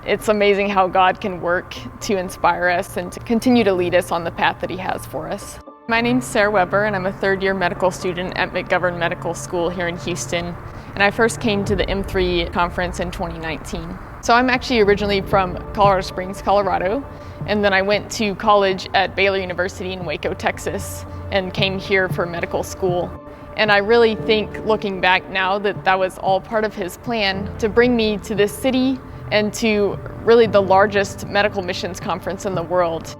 It's amazing how God can work to inspire us and to continue to lead us on the path that He has for us. My name's Sarah Weber, and I'm a third-year medical student at McGovern Medical School here in Houston. And I first came to the M3 conference in 2019. So I'm actually originally from Colorado Springs, Colorado, and then I went to college at Baylor University in Waco, Texas, and came here for medical school. And I really think, looking back now, that that was all part of His plan to bring me to this city and to really the largest medical missions conference in the world.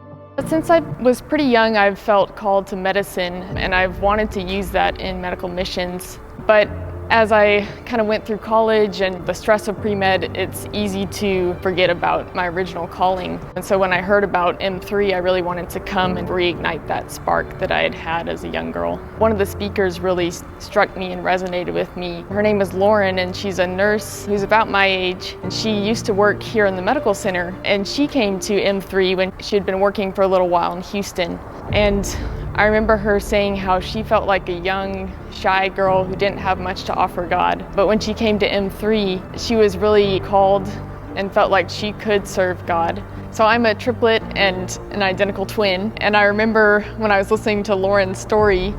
Since I was pretty young, I've felt called to medicine, and I've wanted to use that in medical missions. But as I kind of went through college and the stress of pre-med, it's easy to forget about my original calling. And so when I heard about M3, I really wanted to come and reignite that spark that I had had as a young girl. One of the speakers really struck me and resonated with me. Her name is Lauren, and she's a nurse who's about my age. And she used to work here in the medical center, and she came to M3 when she had been working for a little while in Houston. And I remember her saying how she felt like a young, shy girl who didn't have much to offer God. But when she came to M3, she was really called and felt like she could serve God. So I'm a triplet and an identical twin. And I remember when I was listening to Lauren's story,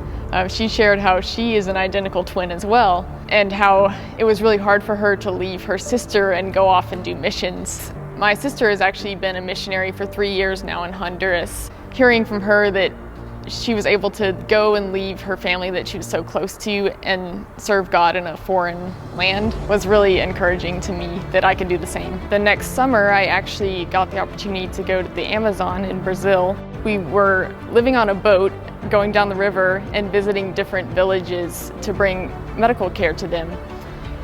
she shared how she is an identical twin as well, and how it was really hard for her to leave her sister and go off and do missions. My sister has actually been a missionary for 3 years now in Honduras. Hearing from her that she was able to go and leave her family that she was so close to and serve God in a foreign land was really encouraging to me that I could do the same. The next summer, I actually got the opportunity to go to the Amazon in Brazil. We were living on a boat, going down the river and visiting different villages to bring medical care to them.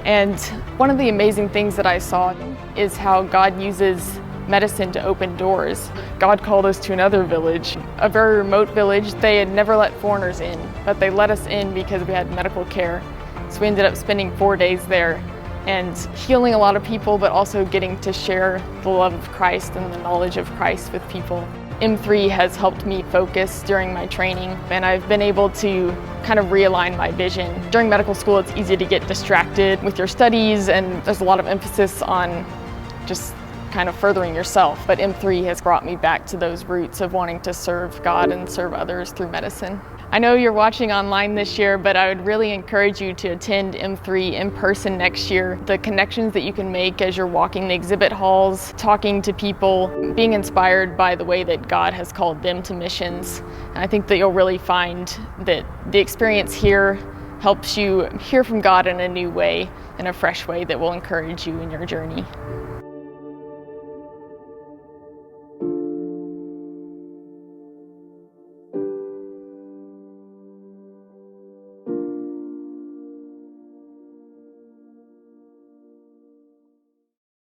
And one of the amazing things that I saw is how God uses medicine to open doors. God called us to another village, a very remote village. They had never let foreigners in, but they let us in because we had medical care. So we ended up spending 4 days there and healing a lot of people, but also getting to share the love of Christ and the knowledge of Christ with people. M3 has helped me focus during my training, and I've been able to kind of realign my vision. During medical school, it's easy to get distracted with your studies, and there's a lot of emphasis on just kind of furthering yourself, but M3 has brought me back to those roots of wanting to serve God and serve others through medicine. I know you're watching online this year, but I would really encourage you to attend M3 in person next year. The connections that you can make as you're walking the exhibit halls, talking to people, being inspired by the way that God has called them to missions. And I think that you'll really find that the experience here helps you hear from God in a new way, in a fresh way that will encourage you in your journey.